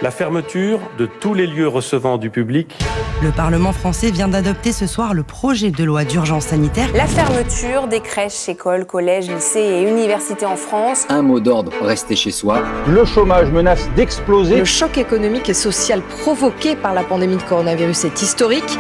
La fermeture de tous les lieux recevant du public. Le Parlement français vient d'adopter ce soir le projet de loi d'urgence sanitaire. La fermeture des crèches, écoles, collèges, lycées et universités en France. Un mot d'ordre, rester chez soi. Le chômage menace d'exploser. Le choc économique et social provoqué par la pandémie de coronavirus est historique.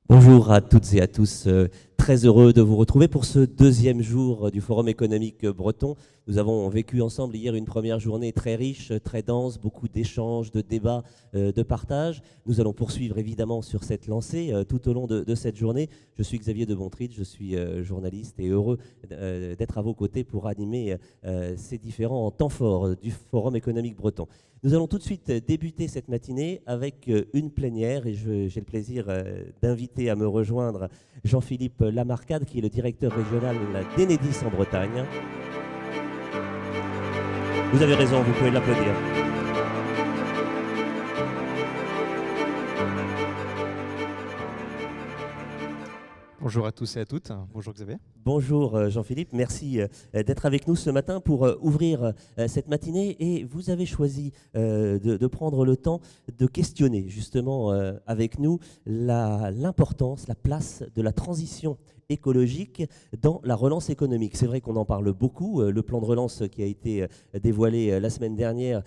Bonjour à toutes et à tous, très heureux de vous retrouver pour ce deuxième jour du Forum économique breton. Nous avons vécu ensemble hier une première journée très riche, très dense, beaucoup d'échanges, de débats, de partages. Nous allons poursuivre évidemment sur cette lancée tout au long de cette journée. Je suis Xavier de Bontrich, je suis journaliste et heureux d'être à vos côtés pour animer ces différents temps forts du Forum économique breton. Nous allons tout de suite débuter cette matinée avec une plénière et j'ai le plaisir d'inviter à me rejoindre Jean-Philippe Lamarcade qui est le directeur régional d'Enedis en Bretagne. Vous avez raison, vous pouvez l'applaudir. Bonjour à tous et à toutes. Bonjour Xavier. Bonjour Jean-Philippe, merci d'être avec nous ce matin pour ouvrir cette matinée et vous avez choisi de prendre le temps de questionner justement avec nous l'importance, la place de la transition écologique dans la relance économique. C'est vrai qu'on en parle beaucoup. Le plan de relance qui a été dévoilé la semaine dernière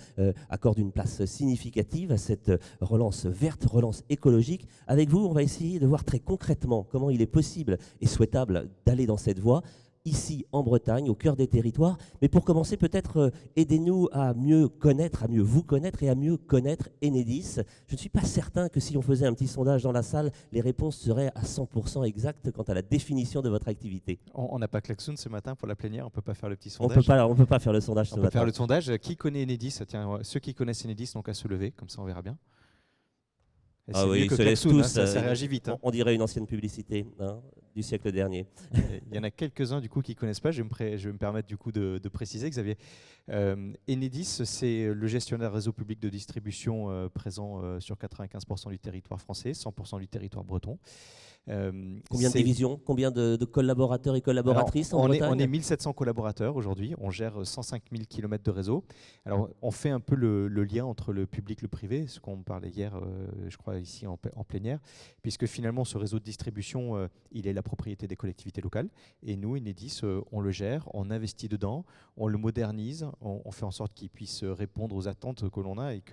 accorde une place significative à cette relance verte, relance écologique. Avec vous, on va essayer de voir très concrètement comment il est possible et souhaitable d'aller dans cette voie, ici en Bretagne, au cœur des territoires. Mais pour commencer, peut-être aidez-nous à mieux connaître, à mieux vous connaître et à mieux connaître Enedis. Je ne suis pas certain que si on faisait un petit sondage dans la salle, les réponses seraient à 100% exactes quant à la définition de votre activité. On n'a pas klaxon ce matin pour la plénière, on ne peut pas faire le petit sondage. On peut pas faire le sondage ce matin. On peut faire le sondage. Qui connaît Enedis? Tiens, ceux qui connaissent Enedis n'ont qu'à se lever, comme ça on verra bien. Et ah oui, ils se laissent tous. Ça réagit vite. On dirait une ancienne publicité du siècle dernier. Il y en a quelques-uns du coup qui ne connaissent pas. Je vais me permettre du coup de préciser, Xavier. Enedis, c'est le gestionnaire réseau public de distribution présent sur 95% du territoire français, 100% du territoire breton. Combien de divisions, combien de collaborateurs et collaboratrices en Bretagne? On est 1700 collaborateurs aujourd'hui, on gère 105 000 km de réseau. Alors on fait un peu le lien entre le public et le privé, ce qu'on parlait hier, je crois ici en plénière, puisque finalement ce réseau de distribution, il est la propriété des collectivités locales. Et nous, Enedis, on le gère, on investit dedans, on le modernise, on fait en sorte qu'il puisse répondre aux attentes que l'on a et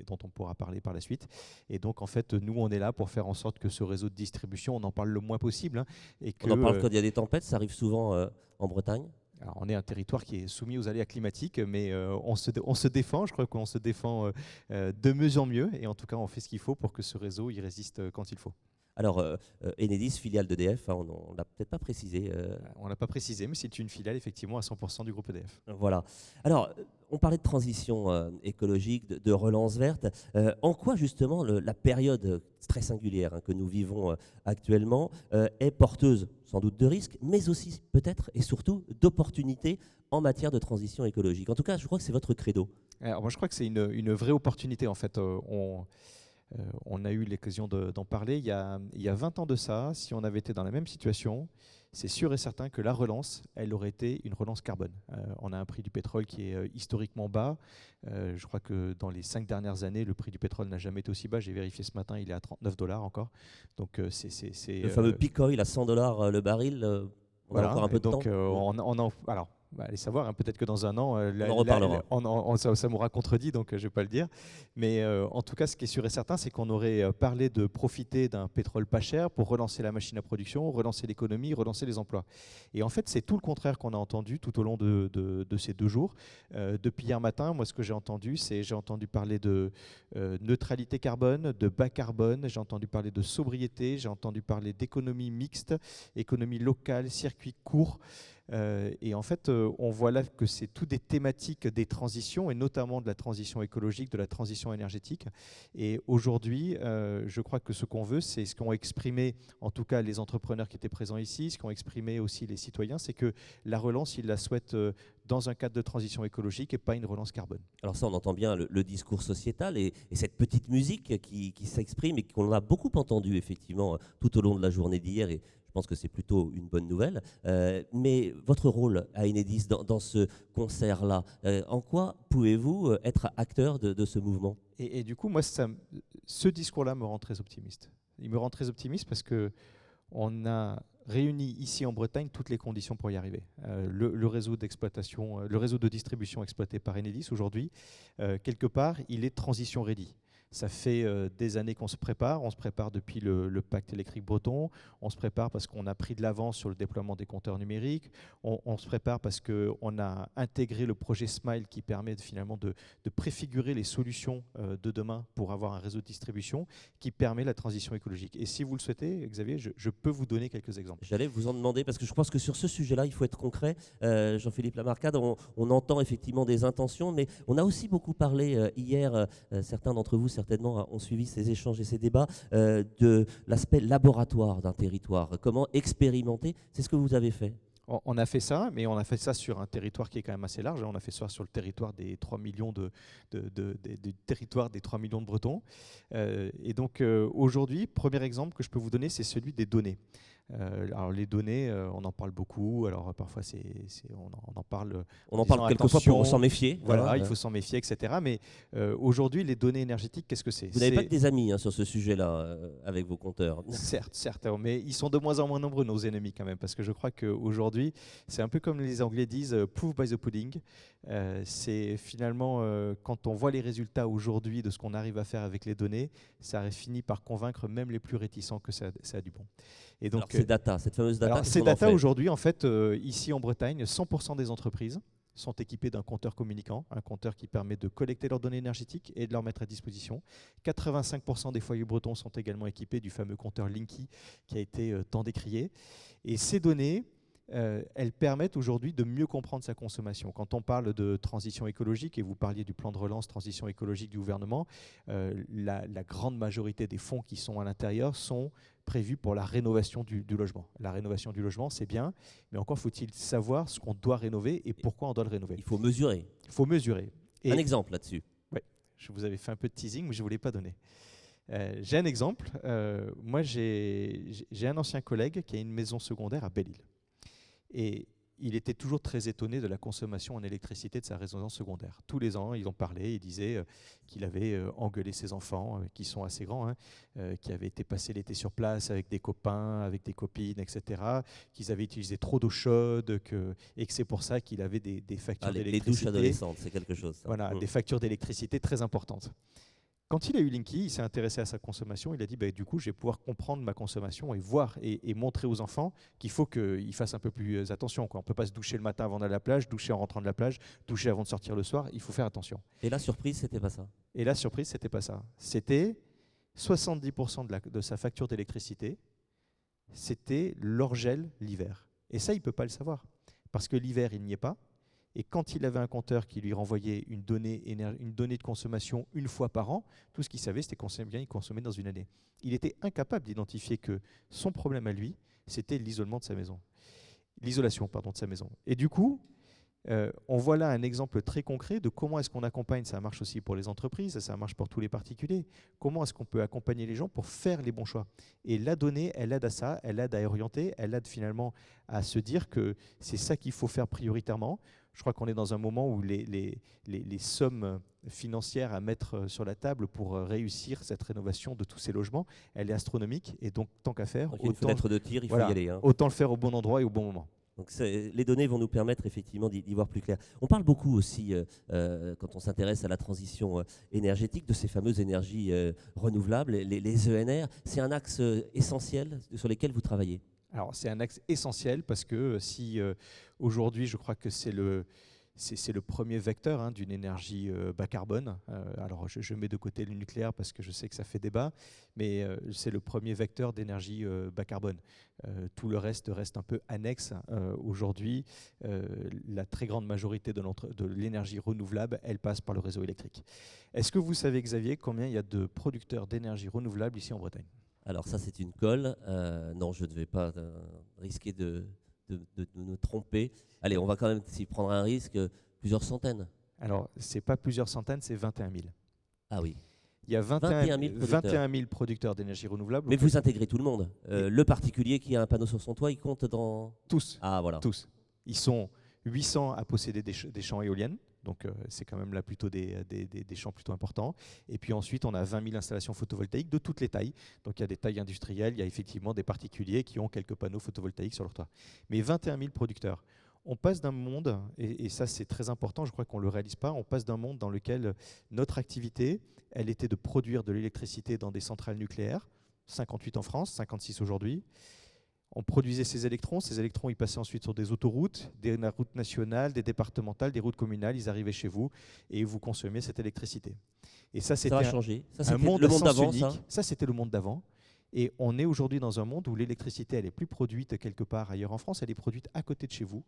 dont on pourra parler par la suite. Et donc en fait, nous, on est là pour faire en sorte que ce réseau de distribution, on en parle le moins possible. On en parle quand il y a des tempêtes, ça arrive souvent en Bretagne. Alors, on est un territoire qui est soumis aux aléas climatiques, mais on se défend, je crois qu'on se défend de mieux en mieux, et en tout cas on fait ce qu'il faut pour que ce réseau y résiste quand il faut. Alors, Enedis, filiale d'EDF, on ne l'a peut-être pas précisé. On ne l'a pas précisé, mais c'est une filiale effectivement à 100% du groupe EDF. Voilà. Alors, on parlait de transition écologique, de relance verte. En quoi justement la période très singulière que nous vivons actuellement est porteuse sans doute de risques, mais aussi peut-être et surtout d'opportunités en matière de transition écologique? En tout cas, je crois que c'est votre credo. Alors, moi, je crois que c'est une vraie opportunité en fait. On a eu l'occasion d'en parler il y a 20 ans de ça. Si on avait été dans la même situation, c'est sûr et certain que la relance, elle aurait été une relance carbone. On a un prix du pétrole qui est historiquement bas. Je crois que dans les 5 dernières années, le prix du pétrole n'a jamais été aussi bas. J'ai vérifié ce matin, il est à $39 encore. Donc, le fameux peak oil à $100 le baril. On a encore un peu de temps. Alors, allez savoir, hein, peut-être que dans un an, On en reparlera. ça m'aura contredit, donc je ne vais pas le dire. Mais en tout cas, ce qui est sûr et certain, c'est qu'on aurait parlé de profiter d'un pétrole pas cher pour relancer la machine à production, relancer l'économie, relancer les emplois. Et en fait, c'est tout le contraire qu'on a entendu tout au long de ces 2 jours. Depuis hier matin, moi, ce que j'ai entendu parler de neutralité carbone, de bas carbone, j'ai entendu parler de sobriété, j'ai entendu parler d'économie mixte, économie locale, circuit court. Et en fait, on voit là que c'est toutes des thématiques des transitions, et notamment de la transition écologique, de la transition énergétique. Et aujourd'hui, je crois que ce qu'on veut, c'est ce qu'ont exprimé, en tout cas les entrepreneurs qui étaient présents ici, ce qu'ont exprimé aussi les citoyens, c'est que la relance, ils la souhaitent dans un cadre de transition écologique et pas une relance carbone. Alors ça, on entend bien le discours sociétal et cette petite musique qui s'exprime et qu'on a beaucoup entendu effectivement tout au long de la journée d'hier, et je pense que c'est plutôt une bonne nouvelle. Mais votre rôle à Enedis dans ce concert-là, en quoi pouvez-vous être acteur de ce mouvement ? Et du coup, moi, ce discours-là me rend très optimiste. Il me rend très optimiste parce qu'on a réuni ici en Bretagne toutes les conditions pour y arriver. Le réseau d'exploitation, le réseau de distribution exploité par Enedis aujourd'hui, quelque part, il est transition ready. Ça fait des années qu'on se prépare. On se prépare depuis le pacte électrique breton. On se prépare parce qu'on a pris de l'avance sur le déploiement des compteurs numériques. On se prépare parce qu'on a intégré le projet SMILE qui permet finalement de préfigurer les solutions de demain pour avoir un réseau de distribution qui permet la transition écologique. Et si vous le souhaitez, Xavier, je peux vous donner quelques exemples. J'allais vous en demander parce que je pense que sur ce sujet-là, il faut être concret. Jean-Philippe Lamarcade, on entend effectivement des intentions, mais on a aussi beaucoup parlé hier, certains d'entre vous certainement ont suivi ces échanges et ces débats, de l'aspect laboratoire d'un territoire. Comment expérimenter, c'est ce que vous avez fait. On a fait ça, mais on a fait ça sur un territoire qui est quand même assez large. On a fait ça sur le territoire des 3 millions territoire des 3 millions de Bretons. Et donc aujourd'hui, premier exemple que je peux vous donner, c'est celui des données. Alors les données, on en parle beaucoup. Alors parfois on en parle. On en parle quelquefois pour s'en méfier. Voilà, il faut s'en méfier, etc. Mais aujourd'hui, les données énergétiques, qu'est-ce que c'est ? Vous n'avez pas que des amis sur ce sujet-là avec vos compteurs. Certes, mais ils sont de moins en moins nombreux, nos ennemis quand même, parce que je crois qu'aujourd'hui, c'est un peu comme les Anglais disent, proof by the pudding. C'est finalement, quand on voit les résultats aujourd'hui de ce qu'on arrive à faire avec les données, ça finit par convaincre même les plus réticents que ça a du bon. Et donc, ces data, cette fameuse data. Ces data aujourd'hui, en fait, ici en Bretagne, 100% des entreprises sont équipées d'un compteur communicant, un compteur qui permet de collecter leurs données énergétiques et de leur mettre à disposition. 85% des foyers bretons sont également équipés du fameux compteur Linky qui a été tant décrié. Et ces données, elles permettent aujourd'hui de mieux comprendre sa consommation. Quand on parle de transition écologique, et vous parliez du plan de relance transition écologique du gouvernement, la grande majorité des fonds qui sont à l'intérieur sont prévus pour la rénovation du logement. La rénovation du logement, c'est bien, mais encore faut-il savoir ce qu'on doit rénover et pourquoi on doit le rénover. Il faut mesurer. Il faut mesurer. Et un exemple là-dessus. Oui, je vous avais fait un peu de teasing, mais je ne vous l'ai pas donné. J'ai un exemple. Moi, j'ai un ancien collègue qui a une maison secondaire à Belle-Île. Et il était toujours très étonné de la consommation en électricité de sa résidence secondaire. Tous les ans, ils en parlaient, il disait qu'il avait engueulé ses enfants, qui sont assez grands, qui avaient été passer l'été sur place avec des copains, avec des copines, etc., qu'ils avaient utilisé trop d'eau chaude, et que c'est pour ça qu'il avait des factures d'électricité. Les douches adolescentes, c'est quelque chose. Ça. Voilà, des factures d'électricité très importantes. Quand il a eu Linky, il s'est intéressé à sa consommation. Il a dit, du coup, je vais pouvoir comprendre ma consommation et voir et montrer aux enfants qu'il faut qu'ils fassent un peu plus attention. On ne peut pas se doucher le matin avant d'aller à la plage, doucher en rentrant de la plage, doucher avant de sortir le soir. Il faut faire attention. Et la surprise, c'était pas ça. Et la surprise, c'était pas ça. C'était 70% de sa facture d'électricité, c'était l'orgel l'hiver. Et ça, il ne peut pas le savoir. Parce que l'hiver, il n'y est pas. Et quand il avait un compteur qui lui renvoyait une donnée de consommation une fois par an, tout ce qu'il savait, c'était combien il consommait dans une année. Il était incapable d'identifier que son problème à lui, c'était l'isolement de sa maison. L'isolation, pardon, de sa maison. Et du coup, on voit là un exemple très concret de comment est-ce qu'on accompagne, ça marche aussi pour les entreprises, ça marche pour tous les particuliers, comment est-ce qu'on peut accompagner les gens pour faire les bons choix. Et la donnée, elle aide à ça, elle aide à orienter, elle aide finalement à se dire que c'est ça qu'il faut faire prioritairement. Je crois qu'on est dans un moment où les sommes financières à mettre sur la table pour réussir cette rénovation de tous ces logements, elle est astronomique. Et donc, tant qu'à faire, donc, il y a une fenêtre de tir, il faut y aller. Autant le faire au bon endroit et au bon moment. Donc les données vont nous permettre effectivement d'y voir plus clair. On parle beaucoup aussi, quand on s'intéresse à la transition énergétique, de ces fameuses énergies renouvelables, les ENR. C'est un axe essentiel sur lesquels vous travaillez. Alors c'est un axe essentiel parce que si aujourd'hui je crois que c'est le premier vecteur d'une énergie bas carbone. Alors je mets de côté le nucléaire parce que je sais que ça fait débat, mais c'est le premier vecteur d'énergie bas carbone. Tout le reste un peu annexe. Aujourd'hui, la très grande majorité de l'énergie renouvelable, elle passe par le réseau électrique. Est-ce que vous savez, Xavier, combien il y a de producteurs d'énergie renouvelable ici en Bretagne ? Alors ça, c'est une colle. Non, je ne vais pas risquer de nous tromper. Allez, on va quand même s'y prendre un risque, plusieurs centaines. Alors, ce n'est pas plusieurs centaines, c'est 21 000. Ah oui. Il y a 21 000 producteurs d'énergie renouvelable. Mais vous intégrez tout le monde. Le particulier qui a un panneau sur son toit, il compte dans... Tous. Ah voilà. Tous. Ils sont 800 à posséder des champs éoliennes. Donc c'est quand même là plutôt des champs plutôt importants. Et puis ensuite, on a 20 000 installations photovoltaïques de toutes les tailles. Donc il y a des tailles industrielles, il y a effectivement des particuliers qui ont quelques panneaux photovoltaïques sur leur toit. Mais 21 000 producteurs. On passe d'un monde, et ça c'est très important, je crois qu'on ne le réalise pas, on passe d'un monde dans lequel notre activité, elle était de produire de l'électricité dans des centrales nucléaires, 58 en France, 56 aujourd'hui. On produisait ces électrons ils passaient ensuite sur des autoroutes, des routes nationales, des départementales, des routes communales, ils arrivaient chez vous et vous consommiez cette électricité. Et ça, c'était a changé. Ça, un monde le monde d'avant. Ça, c'était le monde d'avant. Et on est aujourd'hui dans un monde où l'électricité, elle n'est plus produite quelque part ailleurs en France, elle est produite à côté de chez vous.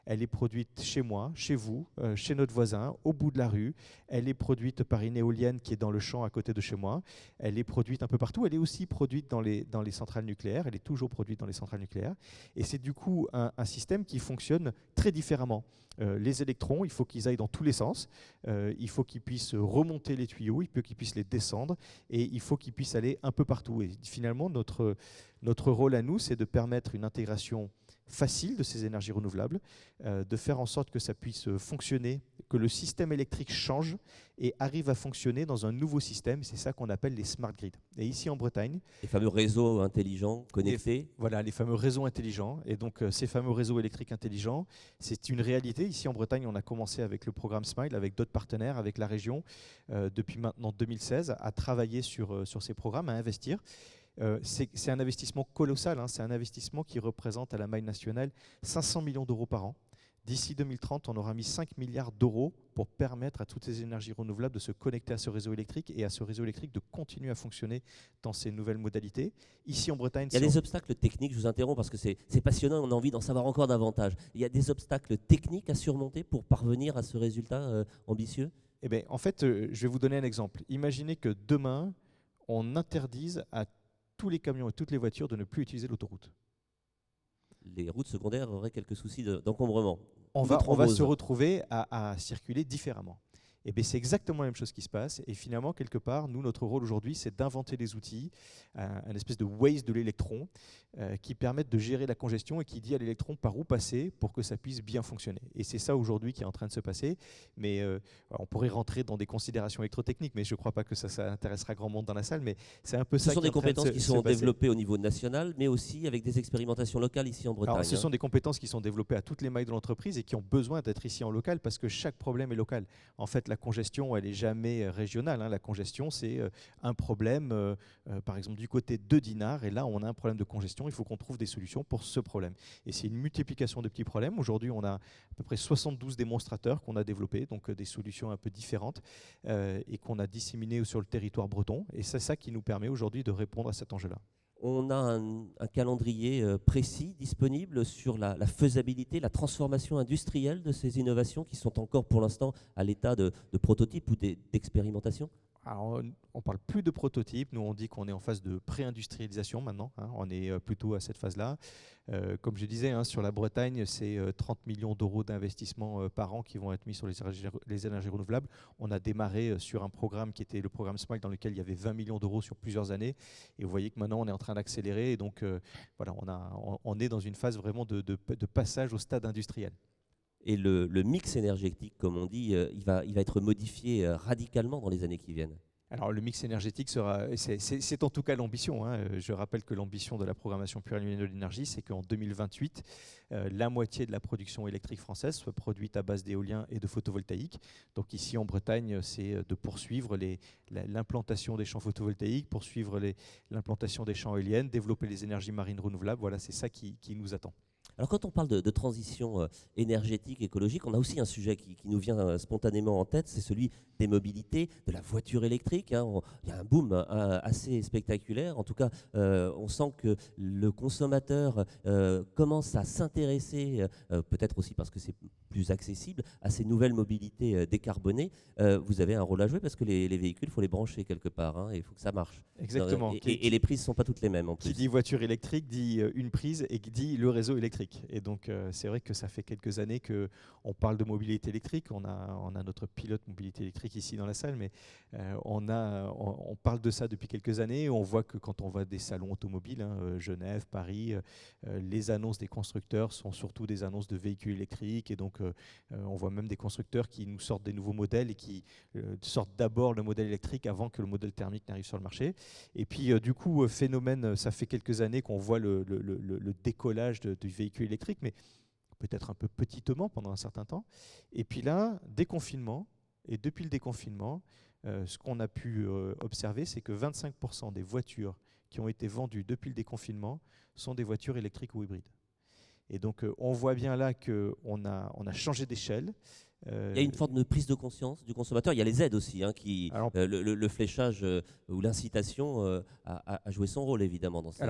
Elle est produite chez moi, chez vous, chez notre voisin, au bout de la rue. Elle est produite par une éolienne qui est dans le champ à côté de chez moi. Elle est produite un peu partout. Elle est aussi produite dans les centrales nucléaires. Elle est toujours produite dans les centrales nucléaires. Et c'est du coup un système qui fonctionne très différemment. Les électrons, il faut qu'ils aillent dans tous les sens. Il faut qu'ils puissent remonter les tuyaux, il faut qu'ils puissent les descendre et il faut qu'ils puissent aller un peu partout. Et finalement, notre rôle à nous, c'est de permettre une intégration facile de ces énergies renouvelables, de faire en sorte que ça puisse fonctionner, que le système électrique change et arrive à fonctionner dans un nouveau système. C'est ça qu'on appelle les smart grids. Et ici en Bretagne... Les fameux réseaux intelligents, connectés. Voilà, les fameux réseaux intelligents. Et donc ces fameux réseaux électriques intelligents, c'est une réalité. Ici en Bretagne, on a commencé avec le programme SMILE, avec d'autres partenaires, avec la région, depuis maintenant 2016, à travailler sur ces programmes, à investir. C'est un investissement colossal, c'est un investissement qui représente à la maille nationale 500 millions d'euros par an. D'ici 2030, on aura mis 5 milliards d'euros pour permettre à toutes ces énergies renouvelables de se connecter à ce réseau électrique et à ce réseau électrique de continuer à fonctionner dans ces nouvelles modalités. Ici en Bretagne... Il y a des obstacles techniques, je vous interromps parce que c'est passionnant, on a envie d'en savoir encore davantage. Il y a des obstacles techniques à surmonter pour parvenir à ce résultat ambitieux ? Eh bien, en fait, je vais vous donner un exemple. Imaginez que demain, on interdise à tous les camions et toutes les voitures de ne plus utiliser l'autoroute. Les routes secondaires auraient quelques soucis d'encombrement. On va se retrouver à circuler différemment. Et bien, c'est exactement la même chose qui se passe. Et finalement, quelque part, nous, notre rôle aujourd'hui, c'est d'inventer des outils, un espèce de Waze de l'électron, qui permettent de gérer la congestion et qui dit à l'électron par où passer pour que ça puisse bien fonctionner. Et c'est ça aujourd'hui qui est en train de se passer. Mais on pourrait rentrer dans des considérations électrotechniques, mais je ne crois pas que ça intéressera grand monde dans la salle. Mais c'est un peu ça. Ce sont des compétences qui sont développées au niveau national, mais aussi avec des expérimentations locales ici en Bretagne. Alors, ce sont des compétences qui sont développées à toutes les mailles de l'entreprise et qui ont besoin d'être ici en local parce que chaque problème est local. En fait, la congestion, elle n'est jamais régionale. La congestion, c'est un problème, par exemple, du côté de Dinard. Et là, on a un problème de congestion. Il faut qu'on trouve des solutions pour ce problème. Et c'est une multiplication de petits problèmes. Aujourd'hui, on a à peu près 72 démonstrateurs qu'on a développés, donc des solutions un peu différentes et qu'on a disséminées sur le territoire breton. Et c'est ça qui nous permet aujourd'hui de répondre à cet enjeu-là. On a un calendrier précis disponible sur la faisabilité, la transformation industrielle de ces innovations qui sont encore pour l'instant à l'état de prototype ou d'expérimentation ? Alors, on ne parle plus de prototype. Nous, on dit qu'on est en phase de pré-industrialisation maintenant. On est plutôt à cette phase-là. Comme je disais, sur la Bretagne, c'est 30 millions d'euros d'investissement par an qui vont être mis sur les énergies renouvelables. On a démarré sur un programme qui était le programme SMILE dans lequel il y avait 20 millions d'euros sur plusieurs années. Et vous voyez que maintenant, on est en train d'accélérer. Et donc, voilà, on est dans une phase vraiment de passage au stade industriel. Et le mix énergétique, comme on dit, il va être modifié radicalement dans les années qui viennent. Alors le mix énergétique c'est en tout cas l'ambition. Je rappelle que l'ambition de la programmation pluriannuelle de l'énergie, c'est qu'en 2028, la moitié de la production électrique française soit produite à base d'éolien et de photovoltaïque. Donc ici en Bretagne, c'est de poursuivre l'implantation des champs photovoltaïques, poursuivre l'implantation des champs éoliennes, développer les énergies marines renouvelables. Voilà, c'est ça qui nous attend. Alors quand on parle de transition énergétique, écologique, on a aussi un sujet qui nous vient spontanément en tête, c'est celui des mobilités, de la voiture électrique. Il y a un boom assez spectaculaire. En tout cas, on sent que le consommateur commence à s'intéresser, peut-être aussi parce que c'est plus accessible, à ces nouvelles mobilités décarbonées. Vous avez un rôle à jouer parce que les véhicules, il faut les brancher quelque part, et il faut que ça marche. Exactement. Et les prises ne sont pas toutes les mêmes en plus. Qui dit voiture électrique dit une prise et qui dit le réseau électrique. Et donc, c'est vrai que ça fait quelques années qu'on parle de mobilité électrique. On a notre pilote mobilité électrique ici dans la salle, mais on parle de ça depuis quelques années. On voit que quand on va à des salons automobiles, Genève, Paris, les annonces des constructeurs sont surtout des annonces de véhicules électriques. Et donc, on voit même des constructeurs qui nous sortent des nouveaux modèles et qui sortent d'abord le modèle électrique avant que le modèle thermique n'arrive sur le marché. Et puis, du coup, phénomène, ça fait quelques années qu'on voit le décollage du véhicule électrique, mais peut-être un peu petitement pendant un certain temps. Et puis là, déconfinement, et depuis le déconfinement, ce qu'on a pu observer, c'est que 25% des voitures qui ont été vendues depuis le déconfinement sont des voitures électriques ou hybrides. Et donc, on voit bien là qu'on a changé d'échelle. Il y a une forme de prise de conscience du consommateur. Il y a les aides aussi, le fléchage ou l'incitation a joué son rôle évidemment dans ce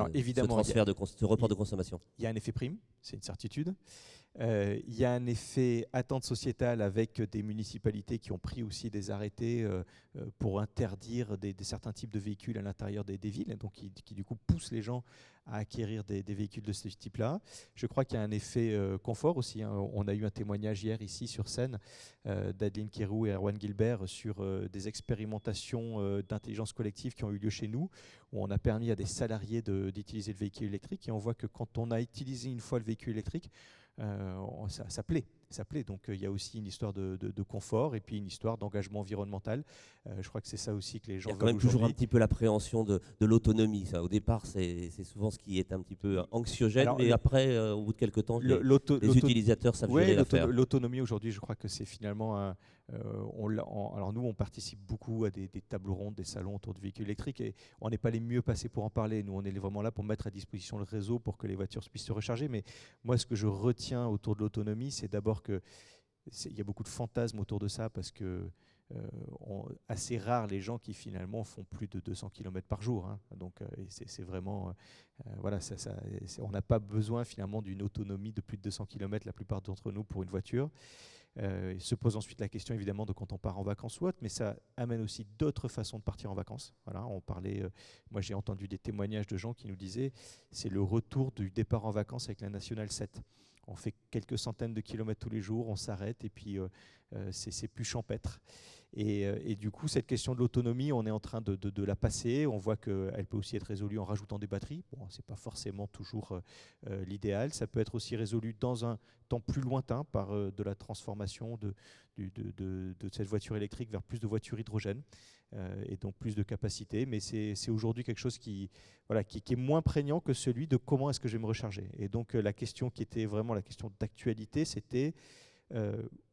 transfert ce report de consommation. Il y a un effet prime, c'est une certitude. Il y a un effet attente sociétale avec des municipalités qui ont pris aussi des arrêtés pour interdire certains types de véhicules à l'intérieur des villes, et donc qui du coup poussent les gens à acquérir des véhicules de ce type-là. Je crois qu'il y a un effet confort aussi. On a eu un témoignage hier ici sur scène d'Adeline Kérou et Erwan Gilbert sur des expérimentations d'intelligence collective qui ont eu lieu chez nous, où on a permis à des salariés d'utiliser le véhicule électrique, et on voit que quand on a utilisé une fois le véhicule électrique, ça plaît. Donc il y a aussi une histoire de confort et puis une histoire d'engagement environnemental. Je crois que c'est ça aussi que les gens veulent. Il y a quand même toujours un petit peu l'appréhension de l'autonomie. Ça. Au départ, c'est souvent ce qui est un petit peu anxiogène, mais après, au bout de quelques temps, les utilisateurs savent gérer l'affaire. L'autonomie aujourd'hui, je crois que c'est finalement alors nous, on participe beaucoup à des tables rondes, des salons autour de véhicules électriques, et on n'est pas les mieux placés pour en parler. Nous, on est vraiment là pour mettre à disposition le réseau pour que les voitures puissent se recharger. Mais moi, ce que je retiens autour de l'autonomie, c'est d'abord qu'il y a beaucoup de fantasmes autour de ça, parce que assez rares les gens qui finalement font plus de 200 km par jour. Donc c'est vraiment on n'a pas besoin finalement d'une autonomie de plus de 200 km la plupart d'entre nous pour une voiture. Il se pose ensuite la question évidemment de quand on part en vacances ou autre, mais ça amène aussi d'autres façons de partir en vacances. Voilà, on parlait, moi j'ai entendu des témoignages de gens qui nous disaient c'est le retour du départ en vacances avec la Nationale 7. On fait quelques centaines de kilomètres tous les jours, on s'arrête et puis c'est plus champêtre. Et du coup, cette question de l'autonomie, on est en train de la passer. On voit qu'elle peut aussi être résolue en rajoutant des batteries. Bon, ce n'est pas forcément toujours l'idéal. Ça peut être aussi résolu dans un temps plus lointain par de la transformation de cette voiture électrique vers plus de voitures hydrogène et donc plus de capacité. Mais c'est aujourd'hui quelque chose qui est moins prégnant que celui de comment est-ce que je vais me recharger. Et donc la question qui était vraiment la question d'actualité, c'était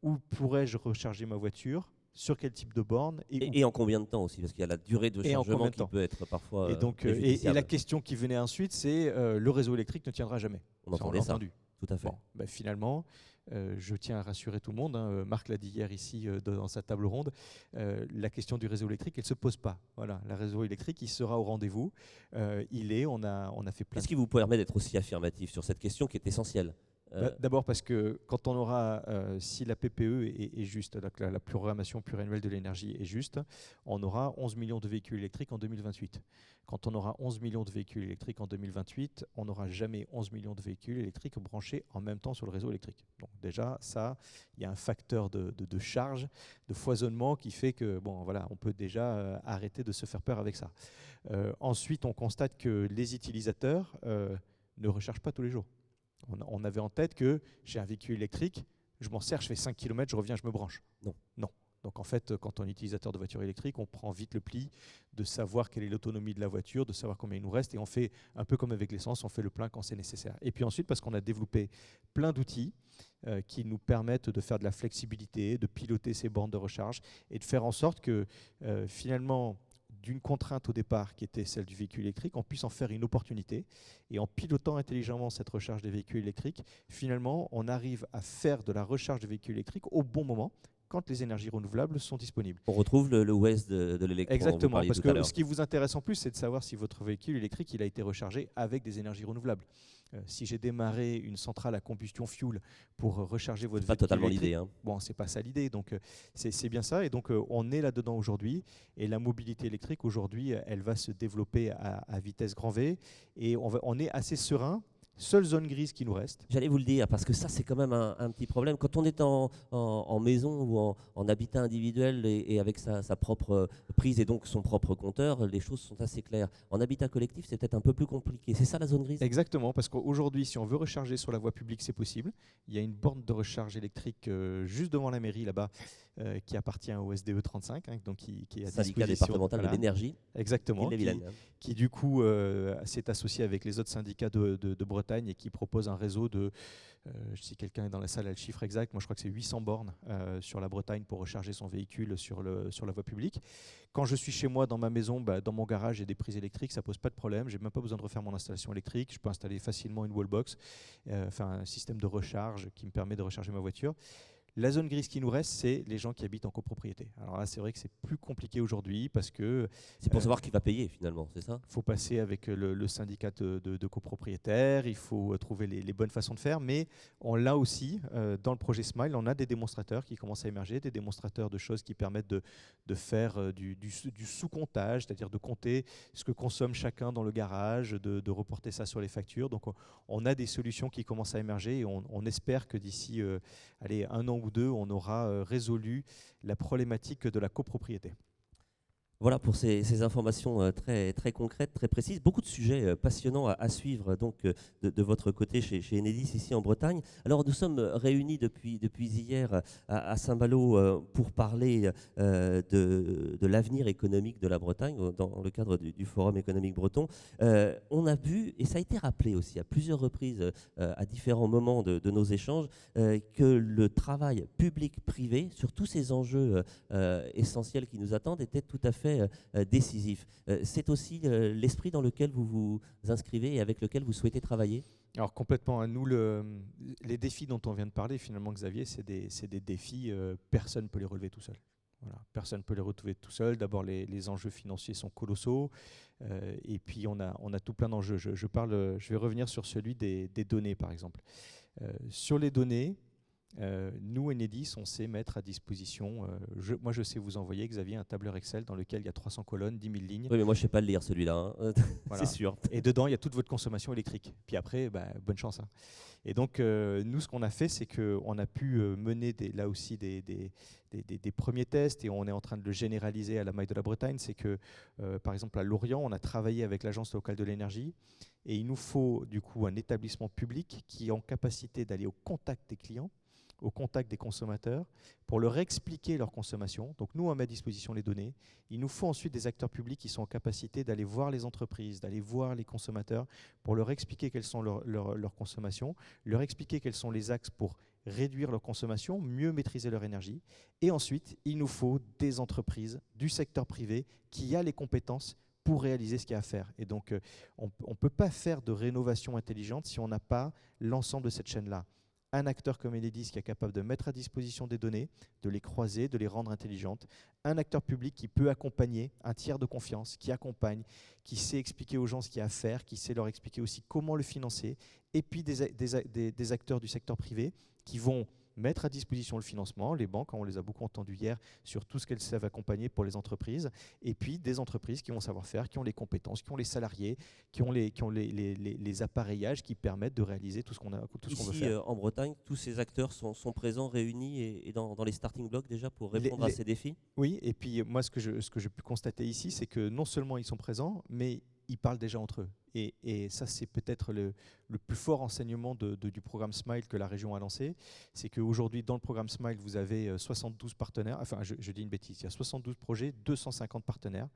où pourrais-je recharger ma voiture, sur quel type de borne et en combien de temps aussi, parce qu'il y a la durée de chargement qui peut être parfois et la question qui venait ensuite, c'est le réseau électrique ne tiendra jamais. On entendait ça. Tout à fait. Bon, finalement, je tiens à rassurer tout le monde. Marc l'a dit hier ici dans sa table ronde. La question du réseau électrique, elle ne se pose pas. Voilà, le réseau électrique, il sera au rendez-vous. On a fait plein. Qu'est-ce qui vous permet d'être aussi affirmatif sur cette question qui est essentielle ? D'abord parce que quand on aura, si la PPE est juste, la programmation pluriannuelle de l'énergie est juste, on aura 11 millions de véhicules électriques en 2028. Quand on aura 11 millions de véhicules électriques en 2028, on n'aura jamais 11 millions de véhicules électriques branchés en même temps sur le réseau électrique. Donc déjà, ça, il y a un facteur de charge, de foisonnement qui fait que, on peut déjà arrêter de se faire peur avec ça. Ensuite, on constate que les utilisateurs ne rechargent pas tous les jours. On avait en tête que j'ai un véhicule électrique, je m'en sers, je fais 5 km, je reviens, je me branche. Non. Donc en fait, quand on est utilisateur de voiture électrique, on prend vite le pli de savoir quelle est l'autonomie de la voiture, de savoir combien il nous reste, et on fait un peu comme avec l'essence, on fait le plein quand c'est nécessaire. Et puis ensuite, parce qu'on a développé plein d'outils qui nous permettent de faire de la flexibilité, de piloter ces bornes de recharge et de faire en sorte que finalement, d'une contrainte au départ qui était celle du véhicule électrique, on puisse en faire une opportunité. Et en pilotant intelligemment cette recharge des véhicules électriques, finalement, on arrive à faire de la recharge de véhicules électriques au bon moment, quand les énergies renouvelables sont disponibles. On retrouve le West de l'électron. Exactement, parce que ce qui vous intéresse en plus, c'est de savoir si votre véhicule électrique il a été rechargé avec des énergies renouvelables. Si j'ai démarré une centrale à combustion fuel pour recharger votre véhicule pas totalement électrique, l'idée. Hein. Bon, c'est pas ça l'idée. Donc c'est bien ça. Et donc on est là-dedans aujourd'hui. Et la mobilité électrique aujourd'hui, elle va se développer à vitesse grand V. Et on est assez serein. Seule zone grise qui nous reste. J'allais vous le dire, parce que ça, c'est quand même un petit problème. Quand on est en maison ou en habitat individuel et avec sa propre prise et donc son propre compteur, les choses sont assez claires. En habitat collectif, c'est peut-être un peu plus compliqué. C'est ça la zone grise ? Exactement, parce qu'aujourd'hui, si on veut recharger sur la voie publique, c'est possible. Il y a une borne de recharge électrique juste devant la mairie, là-bas, qui appartient au SDE 35, hein, donc qui est à syndicat disposition. Départemental de l'énergie. Exactement. Vilaine. Qui du coup s'est associé avec les autres syndicats de Bretagne et qui propose un réseau de, si quelqu'un est dans la salle a le chiffre exact, moi je crois que c'est 800 bornes sur la Bretagne pour recharger son véhicule sur la voie publique. Quand je suis chez moi dans ma maison, dans mon garage, j'ai des prises électriques, ça pose pas de problème, j'ai même pas besoin de refaire mon installation électrique, je peux installer facilement une wallbox, un système de recharge qui me permet de recharger ma voiture. La zone grise qui nous reste, c'est les gens qui habitent en copropriété. Alors là, c'est vrai que c'est plus compliqué aujourd'hui parce que... C'est pour savoir qui va payer finalement, c'est ça ? Il faut passer avec le syndicat de copropriétaires, il faut trouver les bonnes façons de faire, mais on l'a aussi dans le projet Smile, on a des démonstrateurs qui commencent à émerger, des démonstrateurs de choses qui permettent de faire du sous-comptage, c'est-à-dire de compter ce que consomme chacun dans le garage, de reporter ça sur les factures. Donc on a des solutions qui commencent à émerger et on espère que d'ici un an ou deux, on aura résolu la problématique de la copropriété. Voilà pour ces informations très, très concrètes, très précises. Beaucoup de sujets passionnants à suivre donc, de votre côté chez Enedis ici en Bretagne. Alors nous sommes réunis depuis hier à Saint-Malo pour parler de l'avenir économique de la Bretagne dans le cadre du Forum économique breton. On a vu, et ça a été rappelé aussi à plusieurs reprises à différents moments de nos échanges, que le travail public-privé sur tous ces enjeux essentiels qui nous attendent était tout à fait décisif. C'est aussi l'esprit dans lequel vous vous inscrivez et avec lequel vous souhaitez travailler ? Alors complètement, nous, les défis dont on vient de parler, finalement, Xavier, c'est des défis, personne ne peut les relever tout seul. Voilà. Personne ne peut les retrouver tout seul. D'abord, les enjeux financiers sont colossaux, et puis on a tout plein d'enjeux. Je vais revenir sur celui des données, par exemple. Sur les données, nous, Enedis, on sait mettre à disposition, moi je sais vous envoyer, Xavier, un tableur Excel dans lequel il y a 300 colonnes, 10 000 lignes. Oui, mais moi je ne sais pas le lire celui-là, hein. Voilà. C'est sûr. Et dedans, il y a toute votre consommation électrique. Puis après, bonne chance. Hein. Et donc, nous, ce qu'on a fait, c'est qu'on a pu mener là aussi des premiers tests, et on est en train de le généraliser à la maille de la Bretagne. C'est que, par exemple, à Lorient, on a travaillé avec l'Agence locale de l'énergie, et il nous faut du coup un établissement public qui est en capacité d'aller au contact des clients, au contact des consommateurs, pour leur expliquer leur consommation. Donc nous, on met à disposition les données. Il nous faut ensuite des acteurs publics qui sont en capacité d'aller voir les entreprises, d'aller voir les consommateurs, pour leur expliquer quelles sont leurs consommations, leur expliquer quels sont les axes pour réduire leur consommation, mieux maîtriser leur énergie. Et ensuite, il nous faut des entreprises du secteur privé qui a les compétences pour réaliser ce qu'il y a à faire. Et donc, on ne peut pas faire de rénovation intelligente si on n'a pas l'ensemble de cette chaîne-là. Un acteur comme Enedis qui est capable de mettre à disposition des données, de les croiser, de les rendre intelligentes. Un acteur public qui peut accompagner, un tiers de confiance, qui accompagne, qui sait expliquer aux gens ce qu'il y a à faire, qui sait leur expliquer aussi comment le financer. Et puis des acteurs du secteur privé qui vont mettre à disposition le financement, les banques, on les a beaucoup entendus hier sur tout ce qu'elles savent accompagner pour les entreprises, et puis des entreprises qui vont savoir faire, qui ont les compétences, qui ont les salariés, qui ont les appareillages qui permettent de réaliser tout ce qu'on veut faire. Ici, en Bretagne, tous ces acteurs sont présents, réunis et dans les starting blocks déjà pour répondre à ces défis ? Oui, et puis moi, ce que j'ai pu constater ici, c'est que non seulement ils sont présents, mais ils parlent déjà entre eux. Et ça, c'est peut-être le plus fort enseignement du programme SMILE que la région a lancé. C'est qu'aujourd'hui, dans le programme SMILE, vous avez 72 partenaires. Enfin, je dis une bêtise, il y a 72 projets, 250 partenaires.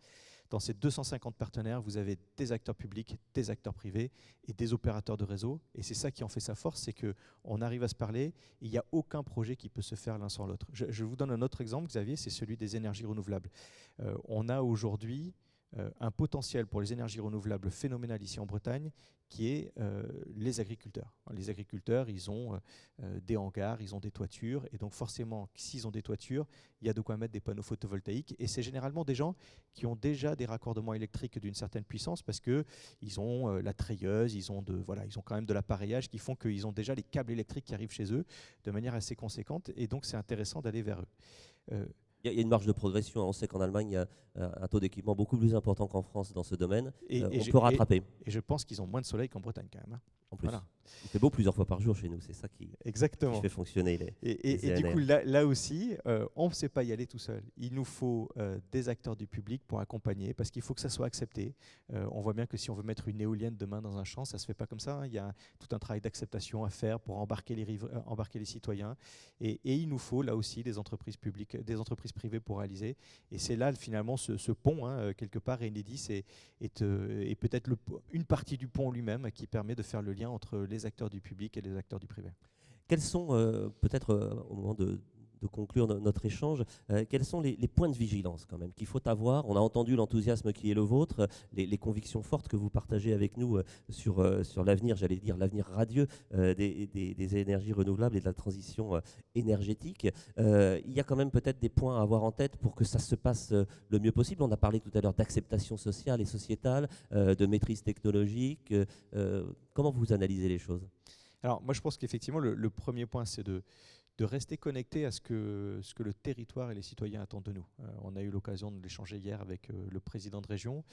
Dans ces 250 partenaires, vous avez des acteurs publics, des acteurs privés et des opérateurs de réseau. Et c'est ça qui en fait sa force, c'est qu'on arrive à se parler et il n'y a aucun projet qui peut se faire l'un sans l'autre. Je vous donne un autre exemple, Xavier, c'est celui des énergies renouvelables. On a aujourd'hui un potentiel pour les énergies renouvelables phénoménal ici en Bretagne, qui est les agriculteurs. Les agriculteurs, ils ont des hangars, ils ont des toitures, et donc forcément, s'ils ont des toitures, il y a de quoi mettre des panneaux photovoltaïques, et c'est généralement des gens qui ont déjà des raccordements électriques d'une certaine puissance, parce qu'ils ont la treilleuse, ils ont quand même de l'appareillage qui font qu'ils ont déjà les câbles électriques qui arrivent chez eux de manière assez conséquente, et donc c'est intéressant d'aller vers eux. Il y a une marge de progression. On sait qu'en Allemagne, il y a un taux d'équipement beaucoup plus important qu'en France dans ce domaine. On peut rattraper. Et je pense qu'ils ont moins de soleil qu'en Bretagne quand même. En plus, il fait beau plusieurs fois par jour chez nous. C'est ça qui fait fonctionner les Et du coup, là aussi, on ne sait pas y aller tout seul. Il nous faut des acteurs du public pour accompagner, parce qu'il faut que ça soit accepté. On voit bien que si on veut mettre une éolienne demain dans un champ, ça ne se fait pas comme ça. Il y a tout un travail d'acceptation à faire pour embarquer les citoyens. Et il nous faut là aussi des entreprises publiques, des entreprises privées pour réaliser. Et c'est là finalement ce pont, quelque part, Enedis est peut-être une partie du pont lui-même qui permet de faire le lien entre les acteurs du public et les acteurs du privé. Quels sont, peut-être au moment de conclure notre échange, quels sont les points de vigilance quand même qu'il faut avoir? On a entendu l'enthousiasme qui est le vôtre, les convictions fortes que vous partagez avec nous sur l'avenir, j'allais dire l'avenir radieux des énergies renouvelables et de la transition énergétique. Il y a quand même peut-être des points à avoir en tête pour que ça se passe le mieux possible. On a parlé tout à l'heure d'acceptation sociale et sociétale, de maîtrise technologique. Comment vous analysez les choses? Alors moi je pense qu'effectivement le premier point c'est de rester connecté à ce que le territoire et les citoyens attendent de nous. On a eu l'occasion de l'échanger hier avec le président de région.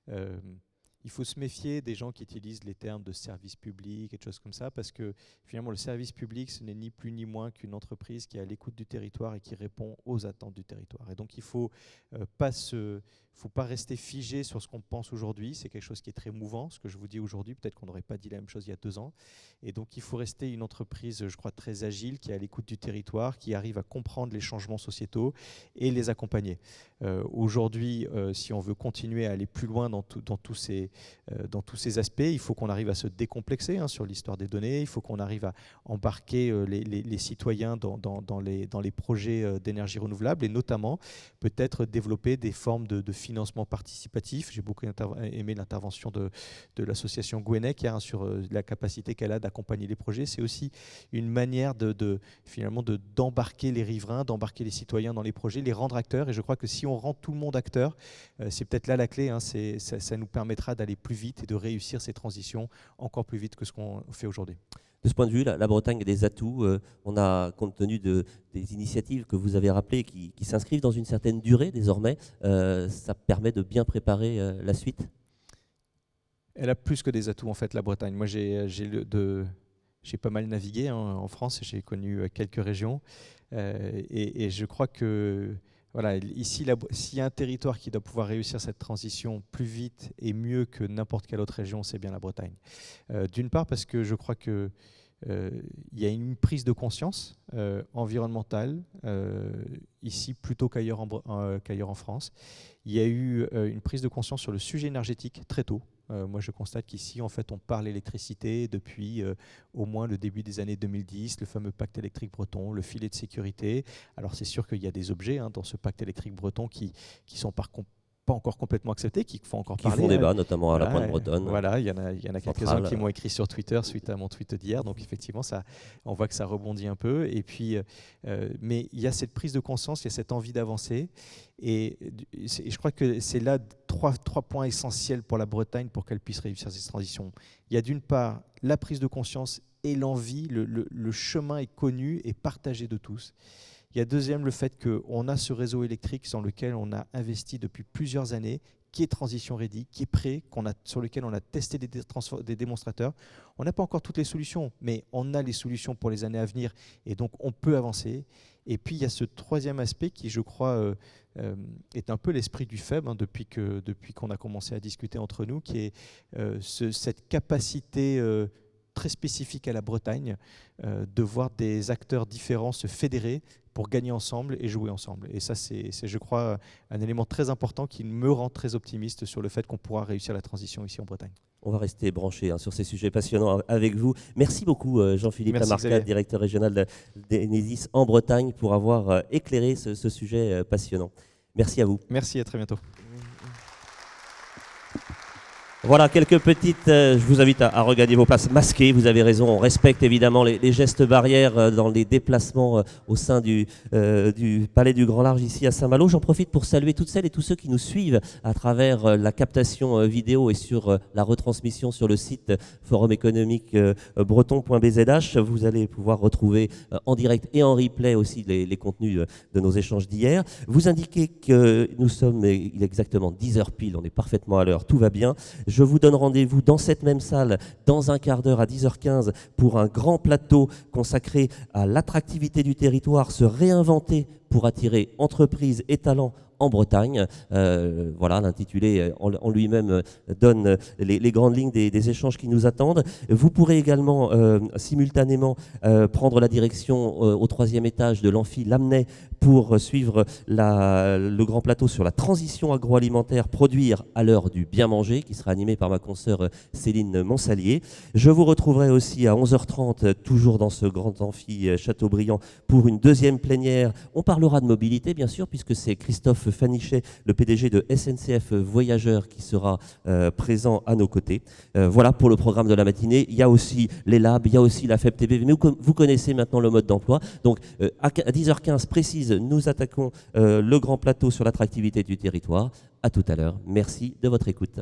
Il faut se méfier des gens qui utilisent les termes de service public et de choses comme ça, parce que finalement le service public, ce n'est ni plus ni moins qu'une entreprise qui est à l'écoute du territoire et qui répond aux attentes du territoire. Et donc il ne faut pas rester figé sur ce qu'on pense aujourd'hui. C'est quelque chose qui est très mouvant, ce que je vous dis aujourd'hui. Peut-être qu'on n'aurait pas dit la même chose il y a 2 ans. Et donc il faut rester une entreprise, je crois, très agile, qui est à l'écoute du territoire, qui arrive à comprendre les changements sociétaux et les accompagner. Aujourd'hui, si on veut continuer à aller plus loin dans tous ces aspects, il faut qu'on arrive à se décomplexer sur l'histoire des données, il faut qu'on arrive à embarquer les citoyens dans les projets d'énergie renouvelable, et notamment peut-être développer des formes de financement participatif. J'ai beaucoup aimé l'intervention de l'association Gwenec sur la capacité qu'elle a d'accompagner les projets. C'est aussi une manière finalement d'embarquer les riverains, d'embarquer les citoyens dans les projets, les rendre acteurs, et je crois que si on rend tout le monde acteur, c'est peut-être là la clé, ça nous permettra d'aller plus vite et de réussir ces transitions encore plus vite que ce qu'on fait aujourd'hui. De ce point de vue, la Bretagne a des atouts. On a, compte tenu des initiatives que vous avez rappelées, qui s'inscrivent dans une certaine durée désormais, ça permet de bien préparer la suite. Elle a plus que des atouts en fait, la Bretagne. Moi j'ai pas mal navigué en France, j'ai connu quelques régions et je crois que voilà, ici, s'il y a un territoire qui doit pouvoir réussir cette transition plus vite et mieux que n'importe quelle autre région, c'est bien la Bretagne. D'une part parce que je crois qu'il y a une prise de conscience environnementale ici plutôt qu'ailleurs en France. Il y a eu une prise de conscience sur le sujet énergétique très tôt. Moi, je constate qu'ici, en fait, on parle électricité depuis au moins le début des années 2010, le fameux pacte électrique breton, le filet de sécurité. Alors, c'est sûr qu'il y a des objets dans ce pacte électrique breton qui sont pas encore complètement acceptés, qui font encore parler. Qui font débat, notamment à la Pointe Bretonne. Voilà, il y en a quelques-uns qui m'ont écrit sur Twitter suite à mon tweet d'hier. Donc, effectivement, on voit que ça rebondit un peu. Et puis, mais il y a cette prise de conscience, il y a cette envie d'avancer. Et je crois que c'est là trois points essentiels pour la Bretagne pour qu'elle puisse réussir cette transition. Il y a d'une part la prise de conscience et l'envie, le chemin est connu et partagé de tous. Il y a deuxième le fait qu'on a ce réseau électrique dans lequel on a investi depuis plusieurs années, qui est transition ready, qui est prêt, sur lequel on a testé des démonstrateurs. On n'a pas encore toutes les solutions, mais on a les solutions pour les années à venir et donc on peut avancer. Et puis il y a ce troisième aspect qui, je crois, est un peu l'esprit du FEB, depuis qu'on a commencé à discuter entre nous, qui est cette capacité très spécifique à la Bretagne de voir des acteurs différents se fédérer pour gagner ensemble et jouer ensemble. Et ça, c'est, je crois, un élément très important qui me rend très optimiste sur le fait qu'on pourra réussir la transition ici en Bretagne. On va rester branché sur ces sujets passionnants avec vous. Merci beaucoup Jean-Philippe Lamarcade, directeur régional d'Enedis en Bretagne, pour avoir éclairé ce sujet passionnant. Merci à vous. Merci, à très bientôt. Voilà, quelques petites... je vous invite à regagner vos places masquées, vous avez raison, on respecte évidemment les gestes barrières dans les déplacements au sein du Palais du Grand Large ici à Saint-Malo. J'en profite pour saluer toutes celles et tous ceux qui nous suivent à travers la captation vidéo et sur la retransmission sur le site forum économique breton.bzh. Vous allez pouvoir retrouver en direct et en replay aussi les contenus de nos échanges d'hier. Vous indiquez que nous sommes, il est exactement 10h pile, on est parfaitement à l'heure, tout va bien. Je vous donne rendez-vous dans cette même salle dans un quart d'heure à 10h15 pour un grand plateau consacré à l'attractivité du territoire, se réinventer pour attirer entreprises et talents en Bretagne. Voilà, l'intitulé en lui-même donne les grandes lignes des échanges qui nous attendent. Vous pourrez également simultanément prendre la direction au 3e étage de l'amphi Lamennais pour suivre le grand plateau sur la transition agroalimentaire, produire à l'heure du bien manger, qui sera animé par ma consoeur Céline Monsalier. Je vous retrouverai aussi à 11h30, toujours dans ce grand amphi Châteaubriand, pour une deuxième plénière. On parlera de mobilité, bien sûr, puisque c'est Christophe Fanichet, le PDG de SNCF Voyageurs, qui sera présent à nos côtés. Voilà pour le programme de la matinée. Il y a aussi les labs, il y a aussi la FEB TV, mais vous connaissez maintenant le mode d'emploi. Donc à 10h15 précise, nous attaquons le grand plateau sur l'attractivité du territoire. À tout à l'heure. Merci de votre écoute.